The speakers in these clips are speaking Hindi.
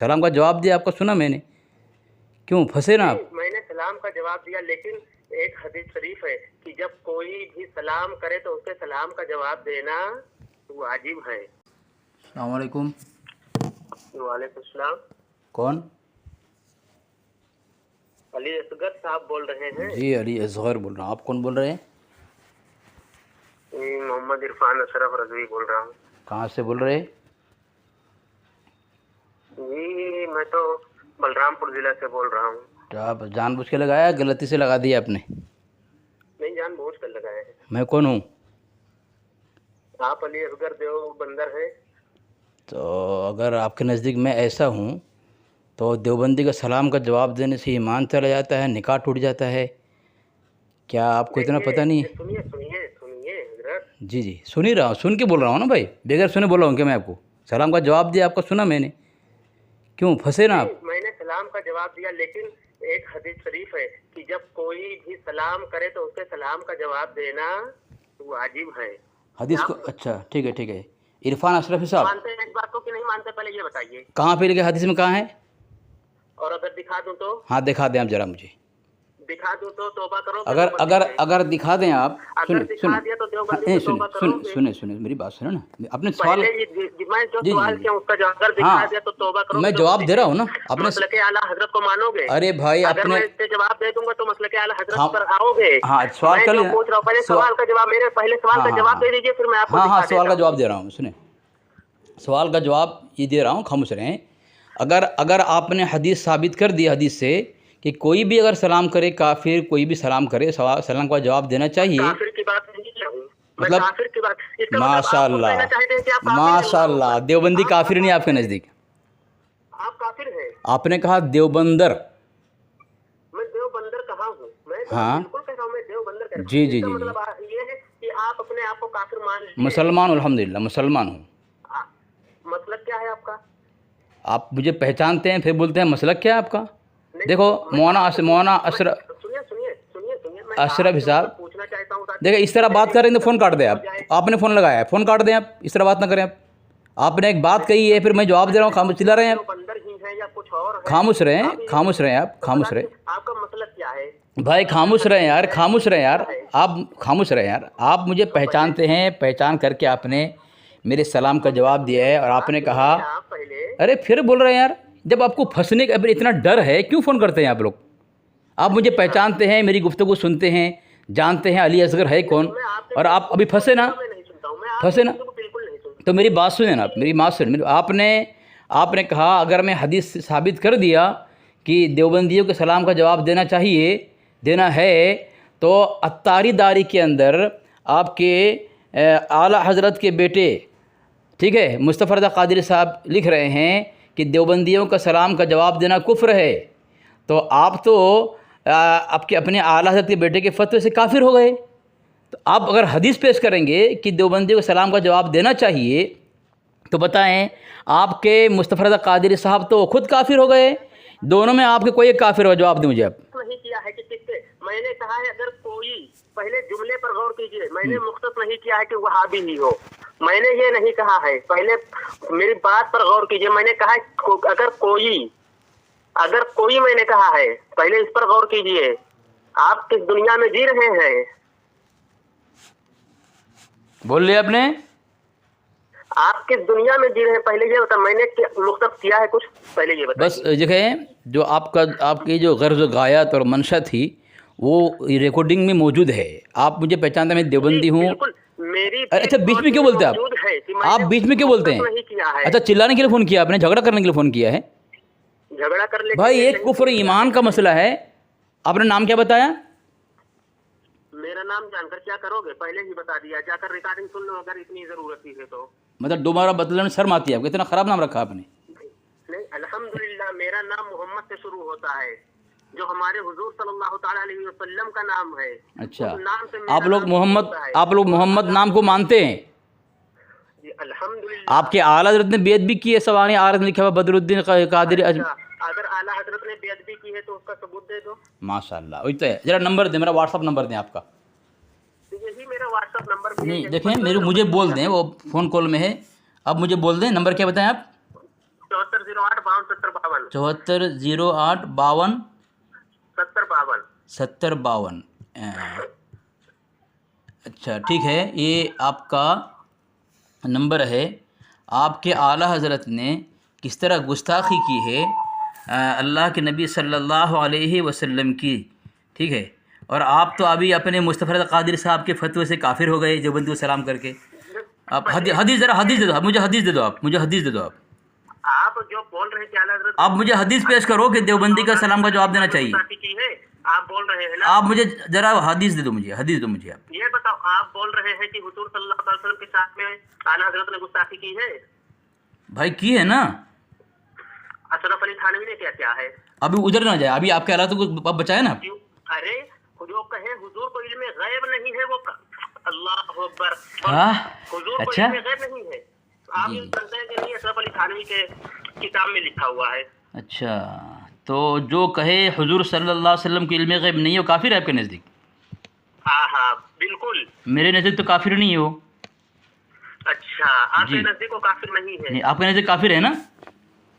सलाम का जवाब दिया, आपका सुना मैंने, क्यों फंसे ना आप? मैंने सलाम का जवाब दिया, लेकिन एक हदीस शरीफ है कि जब कोई भी सलाम करे तो उसके सलाम का जवाब देना वाजिब है। अस्सलाम वालेकुम। वालेकुम सलाम। कौन? अली असगर साहब बोल रहे हैं? जी अली असगर बोल रहा हूँ। आप कौन बोल रहे हैं? मोहम्मद इरफान अशरफ रजवी बोल रहा हूँ। कहाँ से बोल रहे हैं? जी मैं तो बलरामपुर जिला से बोल रहा हूँ। तो आप जानबूझ के लगाया, गलती से लगा दिया आपने? नहीं, जानबूझ कर लगाए हैं। मैं कौन हूँ? आप अली असगर देवबंदर हैं? तो अगर आपके नज़दीक मैं ऐसा हूँ तो देवबंदी का सलाम का जवाब देने से ईमान चला जाता है, निकाह टूट जाता है। क्या आपको इतना पता नहीं है? सुनिए सुनिए सुनिए हजरत। जी जी सुन ही रहा हूँ, सुन के बोल रहा हूँ ना भाई, बगैर सुने बोल रहा हूँ क्या मैं आपको? सलाम का जवाब दिया, आपका सुना मैंने, क्यों फंसे ना आप? मैंने सलाम का जवाब दिया, लेकिन एक हदीस शरीफ है कि जब कोई भी सलाम करे तो उसके सलाम का जवाब देना वाजिब है। हदीस को, अच्छा ठीक है ठीक है। इरफान अशरफी साहब, मानते हैं इस बात को कि नहीं मानते, पहले ये बताइए। कहाँ पे लिखे हदीस में, कहाँ है? और अगर दिखा दूं तो? हाँ दिखा दें आप ज़रा मुझे। दिखा दूं तो तौबा करो। अगर अगर अगर दिखा दें आप। अगर सुने दिखा दिया तो हाँ, देवबंदी नहीं से सुने तौबा सुने करोगे। सुने सुने मेरी बात सुनो ना, आपने सवाल। पहले मैं जो जी सवाल जी किया उसका जवाब, अगर दिखा हाँ, दिया तो तौबा करोगे। मैं जवाब दे रहा हूँ ना आपने। मसलके आला हजरत को मानोगे? अरे भाई अगर आपने मैं इसके जवाब दे दूंगा तो मसलके आला हजरत हाँ पर आओगे? हाँ सवाल मैं कर जो लेना। पूछ रहा हूँ, पहले सवाल का जवाब, मेरे पहले सवाल हाँ का हाँ जवाब हाँ दे दीजिए, फिर मैं आपको हाँ हाँ दिखा सवाल का देता जवाब हूँ। दे रहा हूँ, सुने सवाल का जवाब ये दे रहा हूँ, खामोश रहें। अगर अगर आपने हदीस साबित कर दी, हदीस से कि कोई भी अगर सलाम करे, काफिर कोई भी सलाम करे, सलाम का जवाब देना चाहिए। काफिर की बात नहीं किया हूँ मैं, मतलब काफिर की बात, इसका मतलब आप खुद कहना माशाल्लाह चाहते हैं कि आप काफिर हैं। अल्लाह माशाल्लाह, अकबर। देवबंदी आप काफिर नहीं आपके काफिर हैं। नज़दीक? आप काफिर हैं। आपने कहा देवबंदर। मैं देवबंदर कहा हूँ? मैं तो हाँ बिल्कुल कह रहा हूँ, मैं देवबंदर कह रहा जी हूँ। जी इसका जी जी, मतलब ये है कि आप अपने आप को काफिर मान लिए हैं। मुसलमान, अल्हम्दुलिल्लाह मुसलमान हूँ। आ, मतलब क्या है आपका? आप मुझे पहचानते हैं फिर बोलते हैं मसलक क्या है आपका? नहीं, देखो मैं आपसे मौना अशरफ, सुनिए सुनिए सुनिए सुनिए, मैं अशरफ आपसे साहब, पूछना चाहता हूँ ताकि देखिए इस तरह बात करें तो फ़ोन काट दें हो आप। जाए। आपने फ़ोन लगाया है, फ़ोन काट दें आप, इस तरह बात ना करें आप। आपने एक बात कही है, फिर मैं जवाब दे रहा हूँ, खामोश चिल्ला रहे हैं आप। बंदर ही है या कुछ और है? खामोश रहें, आप ये खामोश रहें आप, तो खामोश रहें आपका मतलब क्या है? भाई, खामोश रहें यार, खामोश रहें यार, आप खामोश रहें यार। आप मुझे तो पहचानते हैं, पहचान करके आपने मेरे सलाम का जवाब दिया है और आपने कहा, आप पहले अरे फिर बोल रहे हैं यार, जब आपको फंसने का अभी इतना डर है क्यों फ़ोन करते हैं आप लोग? आप मुझे पहचानते हैं, मेरी गुफ्तगू सुनते हैं, जानते हैं अली असगर है कौन, मैं आपसे और आप अभी फंसे ना, मैं नहीं सुनता हूँ, मैं फंसे आपसे ना। बिल्कुल नहीं सुनता। तो मेरी बात सुने ना आप, मेरी बात सुने। आपने कहा अगर मैं हदीस से साबित कर दिया कि देवबंदियों के सलाम का जवाब देना चाहिए, देना है, तो अत्तारी दारी के अंदर आपके आला हज़रत के बेटे, ठीक है, मुस्तफ़ा रज़ा क़ादरी साहब लिख रहे हैं कि देवबंदियों का सलाम का जवाब देना कुफ्र है। तो आप तो आपके अपने आला हज़रत के बेटे के फतवे से काफिर हो गए। तो आप अगर हदीस पेश करेंगे कि देवबंदियों को सलाम का जवाब देना चाहिए, तो बताएं आपके मुस्तफ़ा रज़ा क़ादरी साहब तो खुद काफिर हो गए। दोनों में आपके कोई एक काफिर हो? जवाब दें मुझे आप। नहीं किया है कि किससे, मैंने कहा है अगर कोई, पहले जुमले पर गौर कीजिए, मैंने मुख्तस नहीं किया है कि वहाबी ही हो, मैंने ये नहीं कहा है। पहले मेरी बात पर गौर कीजिए, मैंने कहा अगर कोई मैंने कहा है, पहले इस पर गौर कीजिए। आप किस दुनिया में जी रहे हैं? बोल लिया आपने? आप किस दुनिया में जी रहे हैं पहले ये बता। मैंने मुख्तस किया है कुछ? पहले ये बताइए। बस देखें, जो आपकी जो गर्ज़ गायत और मंशा थी वो रिकॉर्डिंग में मौजूद है। आप मुझे पहचानते हैं, मैं देवबंदी हूँ। बिल्कुल, मेरी अच्छा बीच में क्यों बोलते हैं आप? आप बीच में क्यों बोलते हैं? नहीं किया है। अच्छा चिल्लाने के लिए फ़ोन किया आपने, झगड़ा करने के लिए फ़ोन किया है? झगड़ा कर ले भाई एक कुफ्र ईमान का मसला है। आपने नाम क्या बताया? मेरा नाम जानकर क्या करोगे? पहले ही बता दिया, जाकर रिकॉर्डिंग सुन लो अगर इतनी जरूरत ही है तो। मतलब दोबारा बदलने में शर्म आती है आपको? इतना ख़राब नाम रखा आपने। नहीं, अल्हम्दुलिल्लाह मेरा नाम मोहम्मद से शुरू होता है, जो हमारे हुजूर सल्लल्लाहु ताला अलैहि वसल्लम का नाम है। अच्छा, उस नाम से मेरा आप लोग नाम मोहम्मद, होता है। आप लोग मोहम्मद नाम को मानते हैं? जी अल्हम्दुलिल्लाह। आपके आला हज़रत ने बेअदबी भी की है, सवानी आरत में लिखा हुआ बदरुद्दीन क़ादरी। अच्छा, अगर आला हजरत ने बेअदबी की है तो उसका सबूत दे दो। माशाल्लाह, वही तो है। ज़रा नंबर दें, मेरा व्हाट्सअप नंबर दें आपका। तो यही मेरा व्हाट्सअप नंबर भी है। नहीं देखें, मुझे बोल दें, वो फ़ोन कॉल में है। अब मुझे बोल दें, नंबर क्या बताएं आप? 7408 52 70 52 7408 52 70 52। 70 52। अच्छा ठीक है, ये आपका नंबर है। आपके आला हज़रत ने किस तरह गुस्ताखी की है अल्लाह के नबी सल्लल्लाहु अलैहि वसल्लम की, ठीक है। और आप तो अभी अपने मुस्तफ़ा क़ादिर साहब के फतवे से काफ़िर हो गए, देवबंदी को सलाम करके। आप हदीस ज़रा हदीस दे दो, आप मुझे हदीस दे दो, आप मुझे हदीस दे दो। आप जो बोल रहे हैं हज़रत, आप मुझे हदीस पेश करो कि देवबंदी का सलाम का जवाब देना चाहिए। की है आप बोल रहे हैं ना, आप मुझे ज़रा हदीस दे दो, मुझे हदीस दो मुझे। आप ये बताओ, आप बोल रहे हैं कि हुजूर सल्लल्लाहु अलैहि वसल्लम के साथ में आला हज़रत ने गुस्ताखी की है? भाई की है ना, अशरफ अली थानवी ने क्या क्या है? अभी उधर ना जाए, अभी आपके हालात को बचाए ना। क्यों? अरे जो कहे हुजूर को इल्म गैब नहीं है, वो अल्लाह अकबर, हाँ, हुजूर को अच्छा। इल्म गैब नहीं है। आप ये जानते हैं कि नहीं, अशरफ अली थानवी के किताब में लिखा हुआ है। अच्छा, तो जो कहे हुजूर सल्लल्लाहु अलैहि वसल्लम की इल्म गैब नहीं है वो काफिर है आपके नज़दीक? हाँ हाँ बिल्कुल। मेरे नज़दीक तो काफिर नहीं है वो। अच्छा, आपके जी। नजदीक वो काफिर नहीं है? नहीं, आपके नज़दीक काफिर है ना?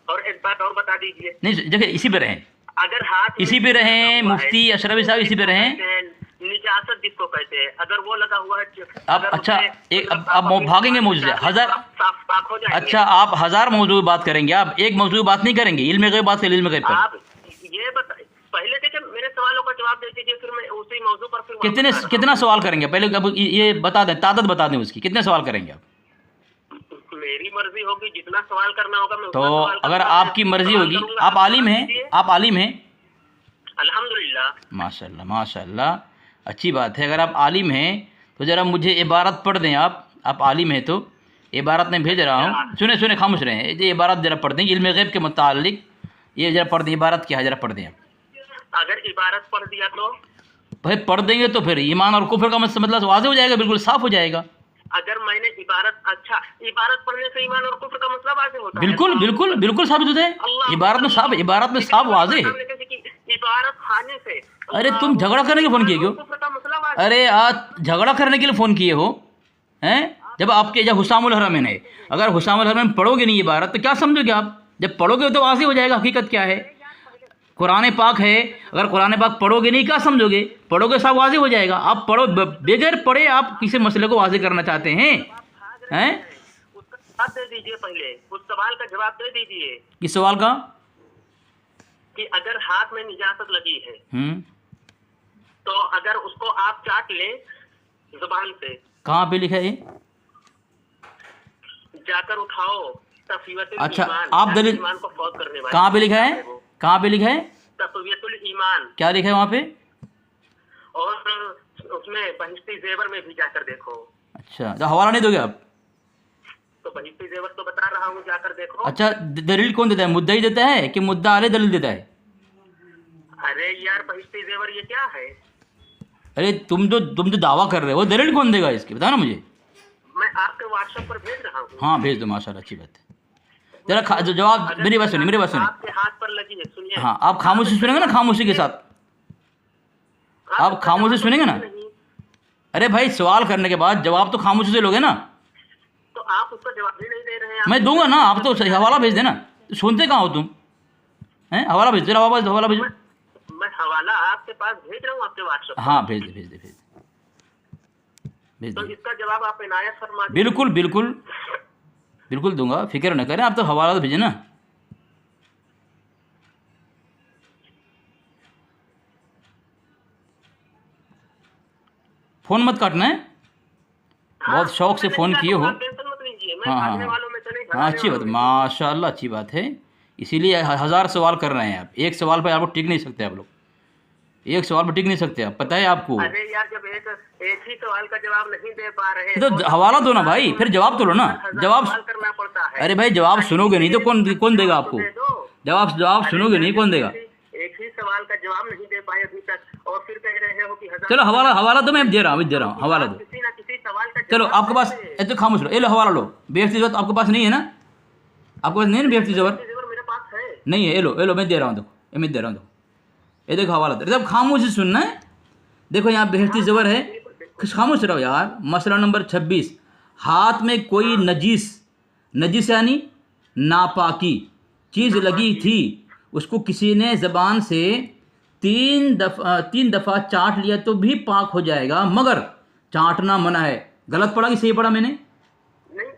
और एक बात और बता दीजिए, नहीं देखिए, इसी पे रहें, अगर हाथ में इसी पे रहें, लगा हुआ है, मुफ्ती अशरफी साहब इसी पे रहें। निजासत जिसको कहते हैं, अगर वो लगा हुआ है, आप अगर अच्छा उसमें एक मतलब अब अपनी भागेंगे मौजूद से साफ हज़ार। पाक हो जाएंगे। अच्छा, आप हज़ार मौजूद बात करेंगे, आप एक मौजूद बात नहीं करेंगे। इल्म गैब बात करें, इल्म गैब पर। आप ये बताइए, पहले देखिए मेरे सवालों का जवाब दे दीजिए, फिर मैं उसी मौजू पर फिर वापस कितने आ रहा हूं। कितना सवाल करेंगे पहले? अब ये बता दें, तादाद बता दें उसकी, कितने सवाल करेंगे आप? मेरी मर्जी होगी, जितना सवाल करना होगा मैं तो उतना सवाल करूंगा। अगर आपकी मर्जी सवाल होगी, करूंगा, आप आलिम हैं, आप आलिम हैं, अल्हम्दुलिल्लाह। माशाल्लाह माशाल्लाह, अच्छी बात है। अगर आप आलिम हैं तो ज़रा मुझे इबारत पढ़ दें। आप आलिम हैं तो इबारत में भेज रहा हूँ, सुने सुने खामोश रहें, ये इबारत ज़रा पढ़ दें इल्म गैब के मुतालिक। ये ज़रा पढ़ दें, इबारत क्या है ज़रा पढ़ दें आप। अगर इबारत पढ़ दिया तो भाई पढ़ देंगे तो फिर ईमान और कुफ्र का मतलब वाज़ेह हो जाएगा, बिल्कुल साफ़ हो जाएगा। अगर मैंने इबारत, अच्छा, इबारत पढ़ने से ईमान और कुफ्र का मतलब वाज़ेह होता है? बिल्कुल बिल्कुल बिल्कुल साबित होता है, इबारत में साफ, इबारत में साफ वाज़ेह है। इबारत खाने से अरे तुम झगड़ा करने के फ़ोन किए क्यों? कुफ्र का मतलब वाज़ेह। अरे आज झगड़ा करने के लिए फ़ोन किए हो हैं? जब हुसामुल हरमैन है, अगर हुसामुल हरमैन पढ़ोगे नहीं इबारत तो क्या समझोगे आप? जब पढ़ोगे तो वाज़ेह हो जाएगा हकीकत क्या है। कुरान पाक है, अगर कुरान पाक पढ़ोगे नहीं क्या समझोगे? पढ़ोगे सब वाज़ेह हो जाएगा। आप पढ़ो, बगैर पढ़े आप किसी मसले को वाज़ेह करना चाहते हैं? उसका जवाब दे दीजिए, पहले उस सवाल का जवाब दे दीजिए। किस सवाल का? कि अगर हाथ में निजासत लगी है तो अगर उसको आप चाट लें जुबान से, कहाँ पे लिखा है? जाकर उठाओ तस्वीयतुल अच्छा, ईमान, आप दलील ईमान को फौत करने वाले। कहाँ पे लिखा है? कहाँ पे लिखा है? तस्वीयतुल ईमान, क्या लिखा है वहाँ पे? और उसमें बहिश्ती जेवर में भी जाकर देखो। अच्छा, तो हवाला नहीं दोगे आप? तो बहिश्ती जेवर तो बता रहा हूँ, जाकर देखो। अच्छा, दलील कौन देता है? मुद्दई देता है कि मुद्दा अले दलील देता है? अरे यार, बहिश्ती जेवर ये क्या है? अरे तुम जो दावा कर रहे हो दलील कौन देगा इसकी, बताओ ना मुझे। मैं आपके व्हाट्सएप पर भेज रहा हूँ। हाँ भेज दो, माशाल्लाह, अच्छी बात है। जरा जवाब, मेरी बात सुनिए, मेरी बात सुनिए। आपके हाथ पर लगी है, सुनिए। हाँ, आप खामोशी सुनेंगे ना, खामोशी के साथ आप खामोशी सुनेंगे ना। अरे भाई सवाल करने के बाद जवाब तो खामोशी से लोगे ना। तो आप उसका जवाब भी नहीं दे रहे हैं। मैं दूंगा ना, आप तो हवाला भेज देना। सुनते कहाँ हो तुम हैं? हवाला भेज, जरा हवाला भेजो। मैं हवाला आपके पास भेज रहा हूँ, आपके व्हाट्सएप। हाँ भेज दे, भेज दे, भेज दे, तो भेज दे। इसका जवाब आप इनायत फरमा दीजिए। बिल्कुल बिल्कुल बिल्कुल दूंगा, फिक्र न करें। आप तो हवाला तो भेजें ना। फ़ोन मत काटना है, बहुत शौक से फ़ोन किए हो। टेंशन मत लीजिए, मैं हाँ हाँ भागने हाँ वालों में से नहीं, हाँ, भगाने अच्छी बात, वालों में से। माशाल्लाह, अच्छी बात है। इसीलिए हज़ार सवाल कर रहे हैं आप, एक सवाल पर आप लोग टिक नहीं सकते। आप लोग एक सवाल पर टिक नहीं सकते, आप पता है आपको। अरे यार, जब एक ही सवाल का जवाब नहीं दे पा रहे तो हवाला दो ना भाई, फिर जवाब तो लो ना। जवाब, सवाल करना पड़ता है। अरे भाई जवाब सुनोगे नहीं तो कौन देगा आपको? दे दो। जवाब सुनोगे नहीं, कौन देगा? एक ही सवाल का जवाब नहीं दे पाए अभी तक, और फिर कह रहे हो कि चलो हवाला दो, मैं दे रहा हूँ, हवाला दो। किसी ना किसी सवाल का चलो जवाब आपके पास, दे। तो खामोश लो, ये लो हवाला लो। बेहती ज़रूरत आपके पास नहीं है ना? आपके पास नहीं है ना बेहती ज़बर? जेवर मेरे पास है। नहीं है, ये लो मैं दे रहा हूँ, देखो ये मैं दे रहा हूँ, देखो ये देखो हवाला दे। जब खामोशी सुनना है, देखो यहाँ बेहती ज़बर है, खामोश रहो यार। मसला नंबर 26, हाथ में कोई नजीस यानी नापाकी चीज़ लगी थी उसको किसी ने ज़बान से 3 दफ़ा चाट लिया तो भी पाक हो जाएगा, मगर चाटना मना है। गलत पढ़ा कि सही पढ़ा मैंने? नहीं,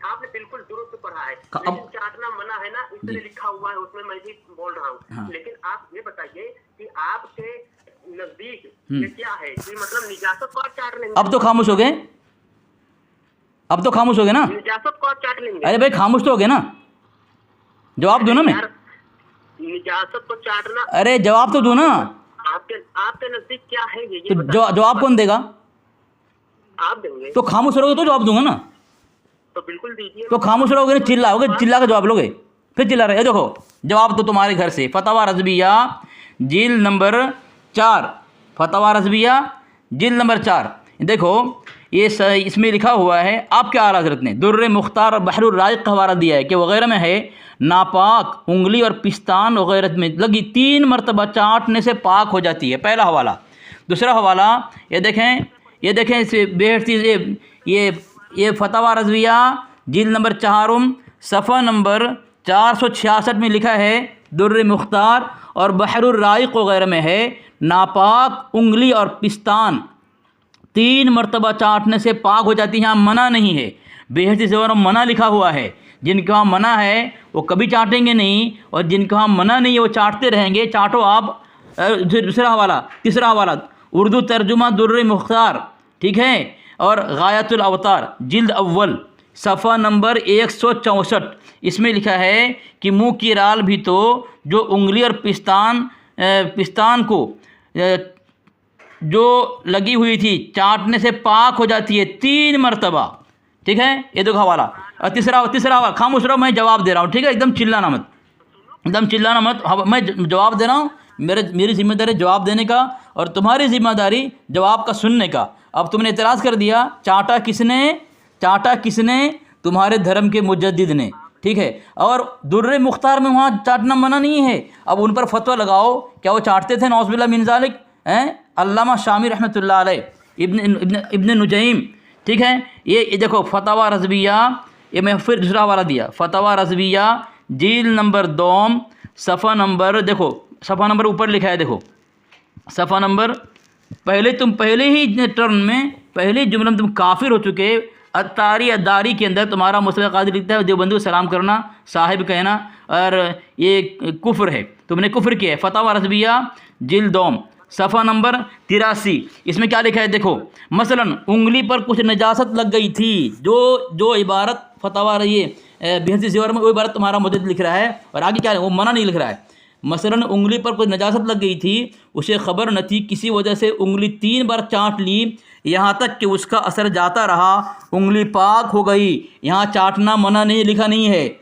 आपने बिल्कुल दुरुस्त पढ़ा है, अब- लेकिन चाटना मना है ना, इसलिए लिखा हुआ है उसमें, मैं भी बोल रहा हूँ। हाँ। लेकिन आप ये बताइए कि आपके नजदीक ये क्या है कि मतलब निजासत को आप चाट लेंगे? अब तो खामोश हो गए, अब तो खामोश हो गए ना? निजासत को आप चाट लेंगे? अरे भाई खामोश तो हो गए ना, जवाब दो ना। मैं यार, निजासत को चाटना, अरे जवाब तो दो ना। आपके आपके नजदीक क्या है ये तो बताइए। जवाब कौन देगा? आप देंगे तो खामोश रहोगे तो जवाब दूंगा ना। तो बिल्कुल दीजिए। तो खामोश रहोगे ना, चिल्लाओगे, चिल्ला के जवाब लोगे, फिर चिल्ला रहे। देखो जवाब तो तुम्हारे घर से, फतवा रज़विया जिल्द नंबर 4, फतवा रज़विया जिल्द नंबर 4। देखो ये इसमें लिखा हुआ है, आपके आला हज़रत ने दुर्र मुख्तार और बहरुर राइक़ का हवाला दिया है कि वगैरह में है नापाक उंगली और पिस्तान वगैरह में लगी 3 मरतबा चाटने से पाक हो जाती है। पहला हवाला। दूसरा हवाला ये देखें इस बेहद ये फतवा रज़विया जिल्द नंबर 4 सफ़ा नंबर 466 में लिखा है, दुर्र मुख्तार और बहरुर राइक़ वगैरह में है नापाक उंगली और पिस्तान 3 मरतबा चाटने से पाक हो जाती है। यहाँ मना नहीं है, बेहद से मना लिखा हुआ है। जिनका वहाँ मना है वो कभी चाटेंगे नहीं, और जिनका वहाँ मना नहीं है वो चाटते रहेंगे। चाटो आप। दूसरा हवाला, तीसरा हवाला उर्दू तर्जुमा दुर्र मुख्तार, ठीक है, और गायतुल अवतार जिल्द अव्वल सफ़ा नंबर 164, इसमें लिखा है कि मुँह की राल भी तो जो उंगली और पिस्तान को जो लगी हुई थी चाटने से पाक हो जाती है 3 मरतबा। ठीक है, ये देखो हवाला। और तीसरा हवाला, खामोश रहो, मैं जवाब दे रहा हूँ, ठीक है, एकदम चिल्लाना मत, एकदम चिल्लाना मत। मैं जवाब दे रहा हूँ, मेरी जिम्मेदारी जवाब देने का और तुम्हारी जिम्मेदारी जवाब का सुनने का। अब तुमने इतराज़ कर दिया, चाटा किसने? तुम्हारे धर्म के मुजद्दिद ने, ठीक है। और दुर्र मुख्तार में वहाँ चाटना मना नहीं है। अब उन पर फतवा लगाओ, क्या वो चाटते थे? नौज़ुबिल्लाह मिन ज़ालिक हैं। अल्लामा शामी रहमतुल्लाह अलैह, इब्न नुजैम, ठीक है। ये देखो फतवा रज़विया, ये मैं फिर दूसरा वाला दिया, फतवा रज़विया जिल्द नंबर 2 सफ़ा नंबर, देखो सफ़ा नंबर ऊपर लिखा है, देखो सफ़ा नंबर, पहले ही टर्न में पहले जुमले में तुम काफिर हो चुके। अत्तारी अदारी के अंदर तुम्हारा मुस्तफ़ा क़ादिरी लिखता है देवबंदी को सलाम करना, साहिब कहना, और ये कुफ्र है, तुमने कुफ्र किया है। फतवा रज़विया जिल्द 2 सफ़ा नंबर 83, इसमें क्या लिखा है देखो, मसलन उंगली पर कुछ नजासत लग गई थी, जो इबारत फतवा ये बेहसी ज़ेवर में वो इबारत तुम्हारा मुद्दत लिख रहा है, और आगे क्या है वो मना नहीं लिख रहा है। मसलन उंगली पर कुछ नजासत लग गई थी, उसे ख़बर न थी, किसी वजह से उंगली 3 बार चाट ली, यहाँ तक कि उसका असर जाता रहा, उंगली पाक हो गई। यहाँ चाटना मना नहीं लिखा नहीं है,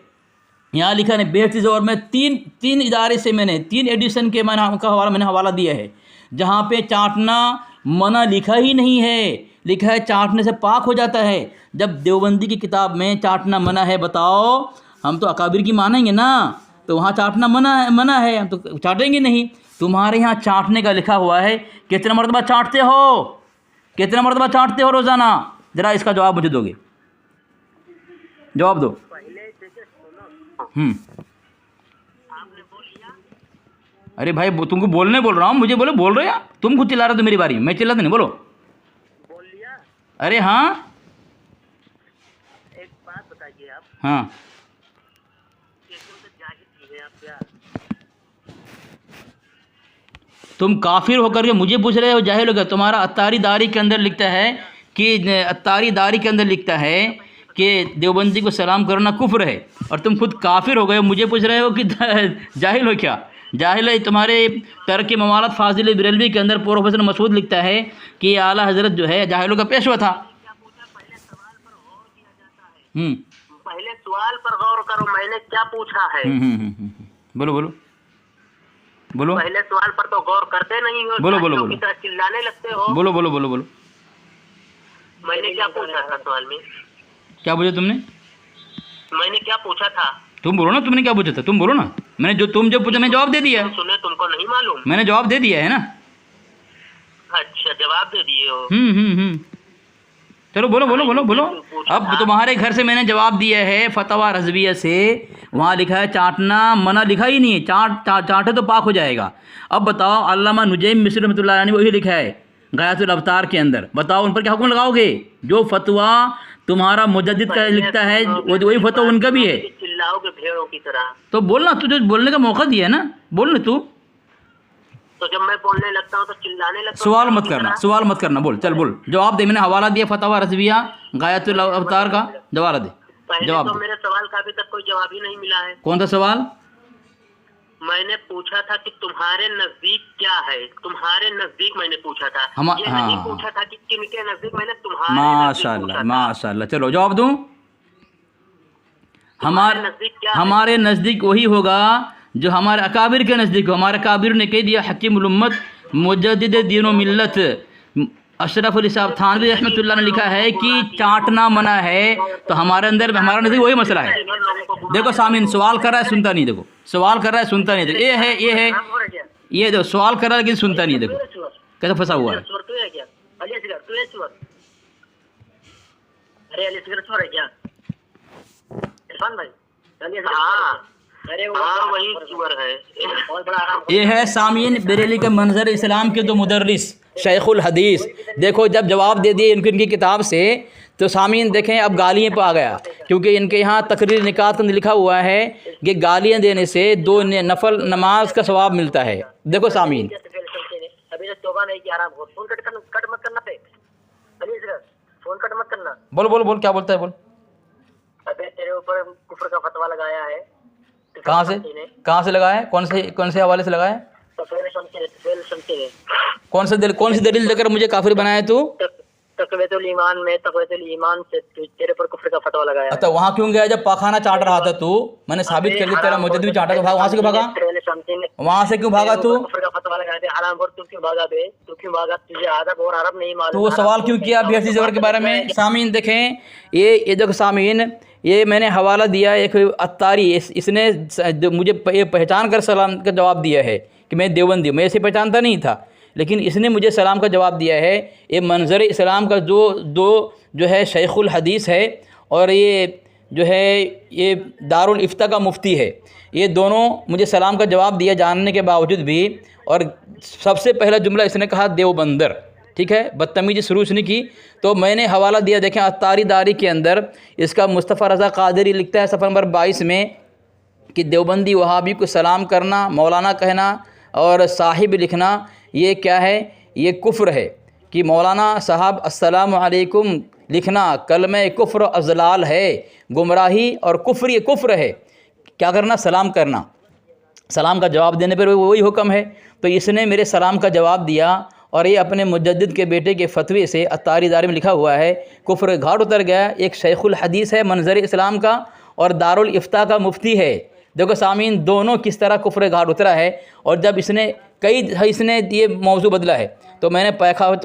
यहाँ लिखा नहीं। बेहसी ज़ेवर में तीन इदारे से मैंने 3 एडिशन के मैंने हवाला दिया है, जहाँ पे चाटना मना लिखा ही नहीं है, लिखा है चाटने से पाक हो जाता है। जब देवबंदी की किताब में चाटना मना है, बताओ, हम तो अकाबिर की मानेंगे ना, तो वहाँ चाटना मना है, हम तो चाटेंगे नहीं। तुम्हारे यहाँ चाटने का लिखा हुआ है, कितना मरतबा चाटते हो रोज़ाना? ज़रा इसका जवाब मुझे दोगे, जवाब दो। पहले देखिए, सुनो, आपने बोल लिया। अरे भाई तुमको बोल रहा हूँ, मुझे बोल रहे हो, तुम खुद चिल्ला रहे हो तो मेरी बारी, मैं चिल्लाता नहीं, बोलो। बोल लिया। अरे हाँ एक बात बताइए आप, हाँ, एकदम से जाहिल हैं आप क्या? तुम काफिर होकर के मुझे पूछ रहे हो जाहिल हो गया? तुम्हारा अत्तारी दारी के अंदर लिखता है कि देवबंदी को सलाम करना कुफ्र है, और तुम खुद काफिर हो गए हो, मुझे पूछ रहे हो कि जाहिल हो क्या? जाहिल है। तुम्हारे तर्क मवालत फाजिल बरेलवी के अंदर प्रोफेसर मसूद लिखता है कि आला हजरत जो है जाहिलों का पेशवा था। पहले सवाल पर गौर करो, मैंने क्या पूछा है? बोलो। पहले सवाल पर तो गौर करते नहीं हो, बोलो। की तरह चिल्लाने लगते हो। बोलो। मैंने क्या पूछा था सवाल में? क्या पूछा तुमने? मैंने क्या पूछा था? तुम बोलो ना, तुमने क्या पूछा था? तुम बोलो ना। तुम जो पूछा मैं जवाब दे दिया है। सुने, तुमको नहीं मालूम? मैंने जवाब दे दिया है ना। अच्छा, जवाब दे दिए हो। चलो बोलो बोलो बोलो बोलो। अब तुम्हारे घर से मैंने जवाब दिया है फतवा रज़विया से, वहाँ लिखा है चाटना मना, लिखा ही नहीं है, चाटे तो पाक हो जाएगा। अब बताओ, अल्लामा नुजैम मिस्री रहमतुल्लाह अलैहि ने वही लिखा है गायतुल अवतार के अंदर, बताओ उन पर क्या हुक्म लगाओगे? जो फतवा तुम्हारा मुजद्दिद का लिखता है वही फतवा उनका भी है। चिल्लाओगे भेड़ों की तरह। तो बोलना, तुझे बोलने का मौका दिया है ना, बोल तू। तो जब मैं बोलने लगता हूँ तो चिल्लाने लगता हूँ। सवाल मत करना, सवाल मत करना, बोल चल बोल, जवाब दे। मैंने हवाला दिया फतवा रज़विया गायतुल अवतार का, जवाब दे, जवाब तो दे। मेरे सवाल का अभी तक कोई जवाब ही नहीं मिला है। कौन सा सवाल? मैंने पूछा था कि तुम्हारे नजदीक क्या है, तुम्हारे नजदीक मैंने पूछा था। ये नहीं हाँ, पूछा था कि किनके नजदीक, मैंने तुम्हारे माशाल्लाह माशाल्लाह। चलो जवाब दूं। हमारे नज़दीक वही होगा जो हमारे अकाबिर के नज़दीक हो। हमारे अकाबिर ने कह दिया, हकीमुल उम्मत मुजद्दिद दीन व मिल्लत अशरफुल इसाब थानवी रहमतुल्लाह ने लिखा है कि चाटना मना है। तो हमारे अंदर, हमारा नज़दीक वही मसला है। देखो सामीन सवाल कर रहा है, सुनता नहीं, देखो सवाल कर रहा है, सुनता नहीं। देखो ये है ये देखो सवाल कर रहा है लेकिन सुनता नहीं, देखो कैसे फंसा हुआ है। वही सुअर है। ये है सामीन बरेली के मंजर इस्लाम के दो मुदर्रिस शेखुल हदीस। देखो जब जवाब दे दिए इनकी किताब से, तो सामीन देखें अब गालियाँ पे आ गया, क्योंकि इनके यहाँ तकरीर निकात के अंदर लिखा हुआ है कि गालियाँ देने से 2 नफल नमाज का सवाब मिलता है। देखो सामीन, बोल बोल बोल, क्या बोलता है बोल। अबे तेरे ऊपर कुफ्र का फतवा लगाया है। कहाँ से लगाया है? कौन से हवाले से लगाया है? कौन सी दलील देकर मुझे काफिर बनाया तू? तक़वीतुल ईमान से तेरे पर कुफ्र का फतवा लगाया। अच्छा, वहाँ क्यों गया जब पाखाना चाट रहा था तू? मैंने साबित कर दिया तेरा मुजद्दिद भी चाटा, तो वहाँ से क्यों भागा? वहाँ से क्यों भागा तू? कुफ्र का फतवा लगाया थे हराम पर, तू क्यों भागा बे? तू क्यों भागा? तुझे अदब और अरब नहीं मालूम? तो वो सवाल क्यों किया बेहसी ज़बर के बारे में? सामीन देखें, ये देखो सामीन, ये मैंने हवाला दिया एक अत्तारी, इसने मुझे ये पहचान कर सलाम का जवाब दिया है कि मैं देवबंदी हूँ। मैं इसे पहचानता नहीं था, लेकिन इसने मुझे सलाम का जवाब दिया है। ये मंजर इस्लाम का जो है शेखुल हदीस है, और ये जो है ये दारुल इफ्ता का मुफ्ती है। ये दोनों मुझे सलाम का जवाब दिया जानने के बावजूद भी, और सबसे पहला जुमला इसने कहा देवबंदर, ठीक है, बदतमीजी शुरू नहीं की। तो मैंने हवाला दिया, देखें अत्तारी दारी के अंदर इसका मुस्तफ़ा रज़ा कादरी लिखता है सफ़र नंबर 22 में कि देवबंदी वहाबी को सलाम करना, मौलाना कहना और साहिब लिखना, ये क्या है? ये कुफ्र है। कि मौलाना साहब अस्सलामु अलैकुम लिखना कलमे कुफ्र अज़लाल है, गुमराही और कुफ्र, ये कुफ्र है। क्या करना? सलाम करना। सलाम का जवाब देने पर वही हुक्म है। तो इसने मेरे सलाम का जवाब दिया, और ये अपने मुजद्दिद के बेटे के फतवे से अत्तारी दारी में लिखा हुआ है, कुफ्र घाट उतर गया। एक शेखुल हदीस है मंजर इस्लाम का, और दारुल इफ्ता का मुफ्ती है। देखो सामीन, दोनों किस तरह कुफ्र घाट उतरा है। और जब इसने ये मौजू बदला है, तो मैंने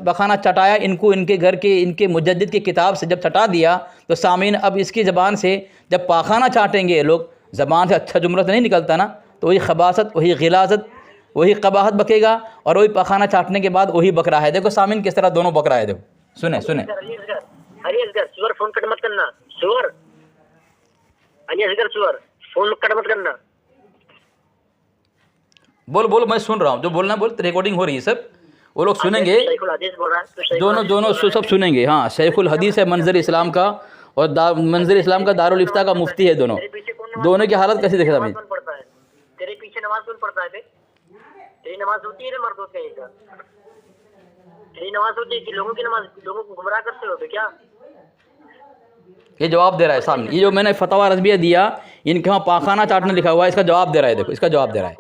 पखाना चटाया इनको, इनके घर के, इनके मुजद्दिद की किताब से जब चटा दिया, तो सामीन अब इसकी ज़बान से जब पाखाना चाटेंगे लोग, ज़बान से अच्छा जुमला तो नहीं निकलता ना, तो वही खबासत, वही गिलाजत, वही कबाहत बकेगा, और वही पखाना चाटने के बाद वही बक रहा है। देखो सामीन किस तरह दोनों बक रहा है। देखो सुने सुअर फोन कट मत करना, सुअर सुअर फोन कट मत करना। बोल बोल, मैं सुन रहा हूँ, जो बोलना बोल, रिकॉर्डिंग हो रही है सब, वो लोग सुनेंगे, दोनों सब सुनेंगे। हाँ, शेखुल हदीस है मंजर इस्लाम का, और मंजर इस्लाम का दारुल इफ्ता का मुफ्ती है। दोनों की हालत कैसी देखे सामीन? तेरे पीछे नमाज कौन पढ़ता है? तेरी नमाज होती है ना मर्दों के? तेरी नमाज होती है कि लोगों की नमाज? लोगों को गुमराह करते हो क्या? ये जवाब दे रहा है सामने, ये जो मैंने फतवा रज़विया दिया, इनके वहाँ पाखाना चाटने लिखा हुआ है, इसका जवाब दे रहा है। देखो इसका जवाब दे रहा है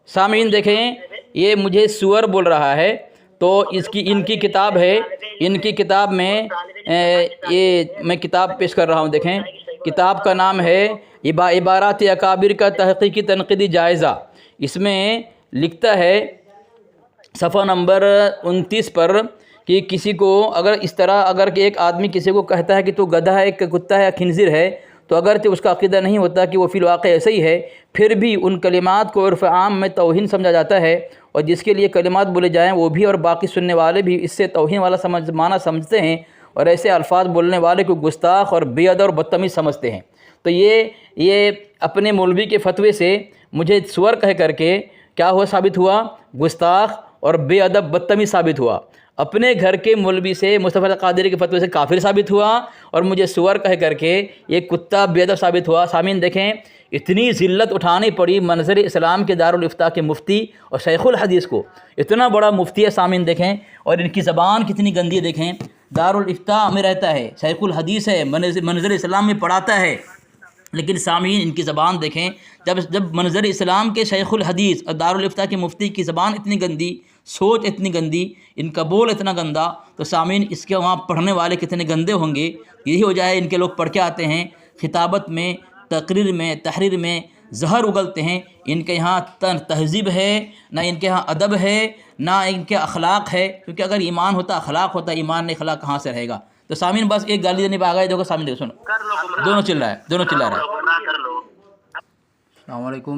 सामीन। देखें, ये मुझे सुअर बोल रहा है, तो इनकी किताब है, इनकी किताब में ये मैं किताब पेश कर रहा हूँ। देखें, किताब का नाम है इबारात अकाबिर का तहक़ीक़ी तनक़ीदी जायज़ा। इसमें लिखता है सफ़ा नंबर 29 पर कि किसी को अगर इस तरह, अगर कि एक आदमी किसी को कहता है कि तू गधा है, एक कुत्ता है, खिंजीर है, तो अगरचे उसका अक़ीदा नहीं होता कि वो फ़िल वाक़ई ऐसे ही है, फिर भी उन कलिमात को उर्फ़ आम में तौहीन समझा जाता है, और जिसके लिए कलिमात बोले जाएँ वो भी और बाकी सुनने वाले भी इससे तौहीन वाला माना समझते हैं, और ऐसे अल्फाज बोलने वाले को गुस्ताख और बेअदब और बदतमीज़ समझते हैं। तो ये अपने मौलवी के फतवे से मुझे सुअर कह करके क्या हुआ, साबित हुआ, गुस्ताख और बेअदब बदतमीज़ साबित हुआ। अपने घर के मौलवी से मुस्तफ़ा अल क़ादरी के फतवे से काफिर साबित हुआ, और मुझे सुअर कह करके ये कुत्ता बेअदब साबित हुआ। सामीन देखें, इतनी ज़िल्लत उठानी पड़ी मंज़र इस्लाम के दारुल इफ्ता के मुफ्ती और शेखुल हदीस को। इतना बड़ा मुफ्ती है सामीन देखें, और इनकी ज़बान कितनी गंदी है देखें। दारुल इफ्ता में रहता है, शेखुल हदीस है, मंज़र इस्लाम में पढ़ाता है, लेकिन सामीन इनकी ज़बान देखें। जब मंज़र इस्लाम के शेखुल हदीस और दारुल इफ्ता के मुफ्ती की ज़बान इतनी गंदी, सोच इतनी गंदी, इनका बोल इतना गंदा, तो सामीन इसके वहाँ पढ़ने वाले कितने गंदे होंगे। यही वजह है इनके लोग पढ़ के आते हैं, खिताबत में, तकरीर में, तहरीर में जहर उगलते हैं। इनके यहाँ तहज़ीब है ना, इनके यहाँ अदब है ना, इनके अखलाक है, क्योंकि अगर ईमान होता, अखलाक होता, ईमान ने अखलाक कहाँ से रहेगा। तो सामीन बस एक गाली देने पर आ गए। देखो सामीन, देखो सुनो, दोनों चिल्ला रहे हैं। अस्सलाम वालेकुम।